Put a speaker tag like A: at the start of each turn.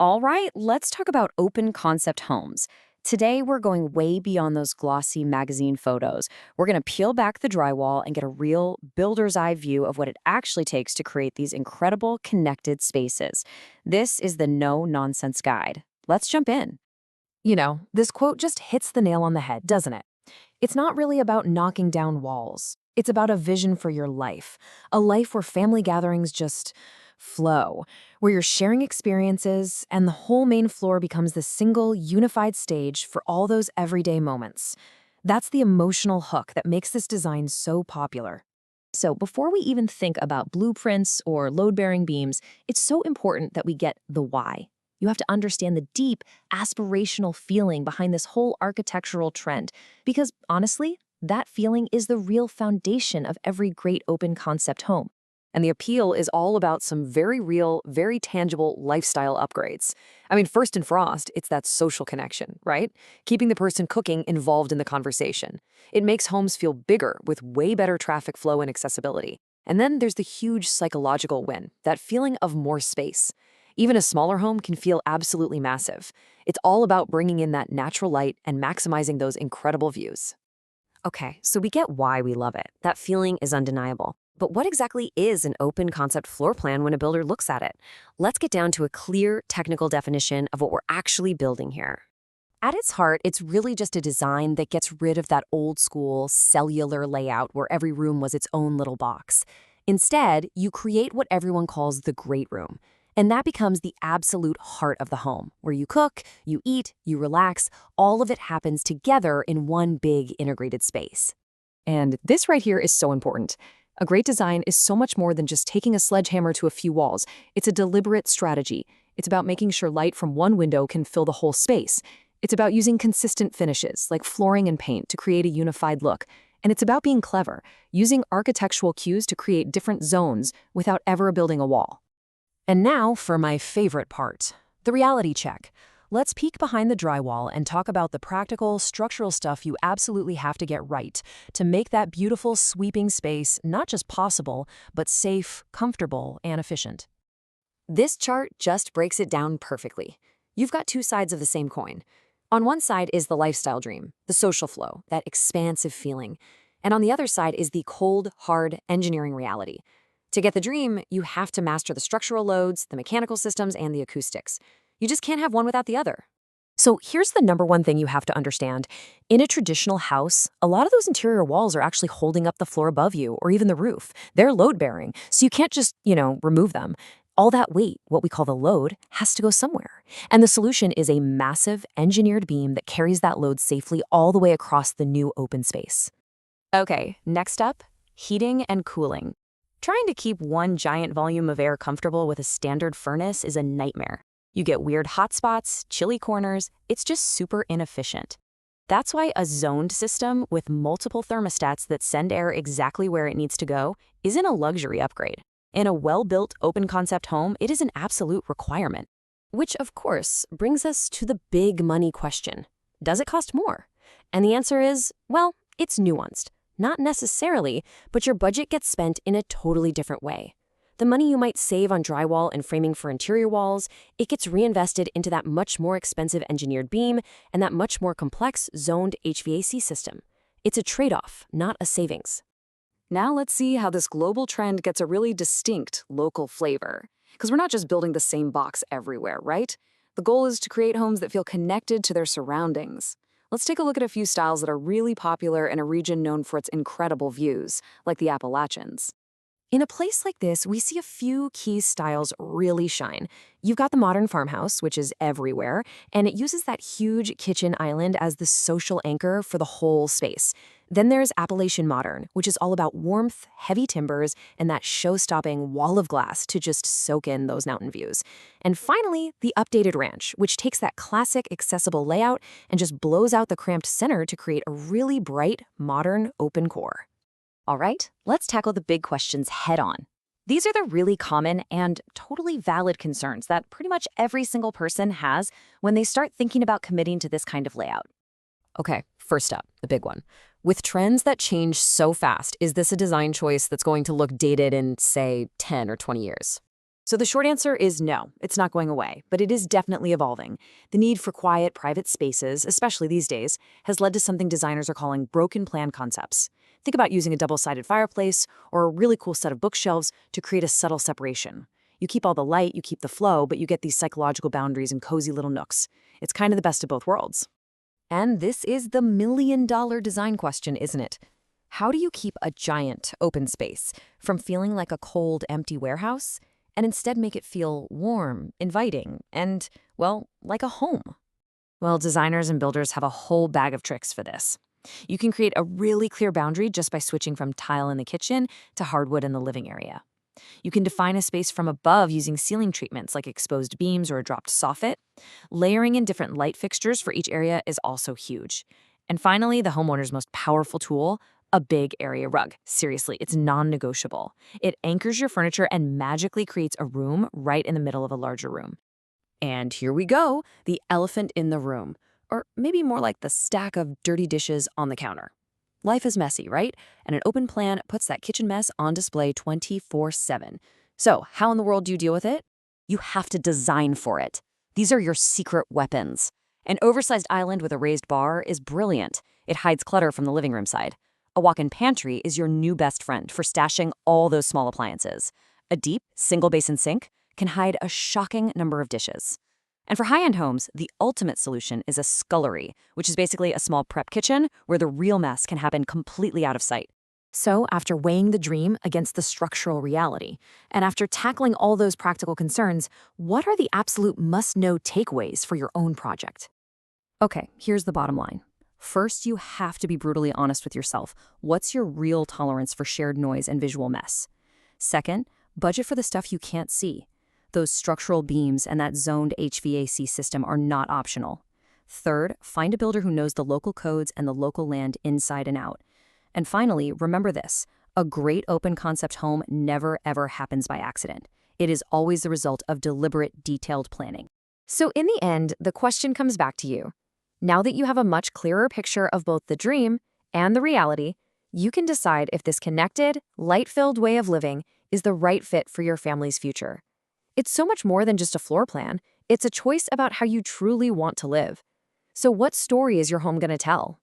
A: All right, let's talk about open concept homes. Today, we're going way beyond those glossy magazine photos. We're going to peel back the drywall and get a real builder's eye view of what it actually takes to create these incredible connected spaces. This is the No Nonsense Guide. Let's jump in. This quote just hits the nail on the head, doesn't it? It's not really about knocking down walls. It's about a vision for your life, a life where family gatherings just flow, where you're sharing experiences and the whole main floor becomes the single, unified stage for all those everyday moments. That's the emotional hook that makes this design so popular. So, before we even think about blueprints or load bearing beams, it's so important that we get the why. You have to understand the deep, aspirational feeling behind this whole architectural trend, because honestly, that feeling is the real foundation of every great open concept home. And the appeal is all about some very real, very tangible lifestyle upgrades. I mean, first and foremost, it's that social connection, right? Keeping the person cooking involved in the conversation. It makes homes feel bigger with way better traffic flow and accessibility. And then there's the huge psychological win, that feeling of more space. Even a smaller home can feel absolutely massive. It's all about bringing in that natural light and maximizing those incredible views. Okay, so we get why we love it. That feeling is undeniable. But what exactly is an open concept floor plan when a builder looks at it? Let's get down to a clear technical definition of what we're actually building here. At its heart, it's really just a design that gets rid of that old school cellular layout where every room was its own little box. Instead, you create what everyone calls the great room. And that becomes the absolute heart of the home, where you cook, you eat, you relax, all of it happens together in one big integrated space. And this right here is so important. A great design is so much more than just taking a sledgehammer to a few walls. It's a deliberate strategy. It's about making sure light from one window can fill the whole space. It's about using consistent finishes, like flooring and paint, to create a unified look. And it's about being clever, using architectural cues to create different zones without ever building a wall. And now for my favorite part, the reality check. Let's peek behind the drywall and talk about the practical, structural stuff you absolutely have to get right to make that beautiful, sweeping space not just possible, but safe, comfortable, and efficient. This chart just breaks it down perfectly. You've got two sides of the same coin. On one side is the lifestyle dream, the social flow, that expansive feeling. And on the other side is the cold, hard engineering reality. To get the dream, you have to master the structural loads, the mechanical systems, and the acoustics. You just can't have one without the other. So here's the number one thing you have to understand. In a traditional house, a lot of those interior walls are actually holding up the floor above you or even the roof. They're load-bearing, so you can't just, remove them. All that weight, what we call the load, has to go somewhere. And the solution is a massive engineered beam that carries that load safely all the way across the new open space. Okay, next up, heating and cooling. Trying to keep one giant volume of air comfortable with a standard furnace is a nightmare. You get weird hot spots, chilly corners, it's just super inefficient. That's why a zoned system with multiple thermostats that send air exactly where it needs to go isn't a luxury upgrade. In a well-built open concept home, it is an absolute requirement. Which, of course, brings us to the big money question. Does it cost more? And the answer is, well, it's nuanced. Not necessarily, but your budget gets spent in a totally different way. The money you might save on drywall and framing for interior walls, it gets reinvested into that much more expensive engineered beam and that much more complex zoned HVAC system. It's a trade-off, not a savings. Now let's see how this global trend gets a really distinct local flavor. Because we're not just building the same box everywhere, right? The goal is to create homes that feel connected to their surroundings. Let's take a look at a few styles that are really popular in a region known for its incredible views, like the Appalachians. In a place like this, we see a few key styles really shine. You've got the modern farmhouse, which is everywhere, and it uses that huge kitchen island as the social anchor for the whole space. Then there's Appalachian Modern, which is all about warmth, heavy timbers, and that show-stopping wall of glass to just soak in those mountain views. And finally, the updated Ranch, which takes that classic accessible layout and just blows out the cramped center to create a really bright, modern, open core. All right, let's tackle the big questions head on. These are the really common and totally valid concerns that pretty much every single person has when they start thinking about committing to this kind of layout. Okay, first up, the big one. With trends that change so fast, is this a design choice that's going to look dated in, say, 10 or 20 years? So the short answer is no, it's not going away, but it is definitely evolving. The need for quiet, private spaces, especially these days, has led to something designers are calling broken plan concepts. Think about using a double-sided fireplace or a really cool set of bookshelves to create a subtle separation. You keep all the light, you keep the flow, but you get these psychological boundaries and cozy little nooks. It's kind of the best of both worlds. And this is the million-dollar design question, isn't it? How do you keep a giant open space from feeling like a cold, empty warehouse and instead make it feel warm, inviting, and, well, like a home? Well, designers and builders have a whole bag of tricks for this. You can create a really clear boundary just by switching from tile in the kitchen to hardwood in the living area. You can define a space from above using ceiling treatments like exposed beams or a dropped soffit. Layering in different light fixtures for each area is also huge. And finally, the homeowner's most powerful tool, a big area rug. Seriously, it's non-negotiable. It anchors your furniture and magically creates a room right in the middle of a larger room. And here we go, the elephant in the room. Or maybe more like the stack of dirty dishes on the counter. Life is messy, right? And an open plan puts that kitchen mess on display 24/7. So, how in the world do you deal with it? You have to design for it. These are your secret weapons. An oversized island with a raised bar is brilliant. It hides clutter from the living room side. A walk-in pantry is your new best friend for stashing all those small appliances. A deep, single-basin sink can hide a shocking number of dishes. And for high-end homes, the ultimate solution is a scullery, which is basically a small prep kitchen where the real mess can happen completely out of sight. So, after weighing the dream against the structural reality, and after tackling all those practical concerns, what are the absolute must-know takeaways for your own project? Okay, here's the bottom line. First, you have to be brutally honest with yourself. What's your real tolerance for shared noise and visual mess? Second, budget for the stuff you can't see. Those structural beams and that zoned HVAC system are not optional. Third, find a builder who knows the local codes and the local land inside and out. And finally, remember this: a great open concept home never ever happens by accident. It is always the result of deliberate, detailed planning. So in the end, the question comes back to you. Now that you have a much clearer picture of both the dream and the reality, you can decide if this connected, light-filled way of living is the right fit for your family's future. It's so much more than just a floor plan. It's a choice about how you truly want to live. So what story is your home going to tell?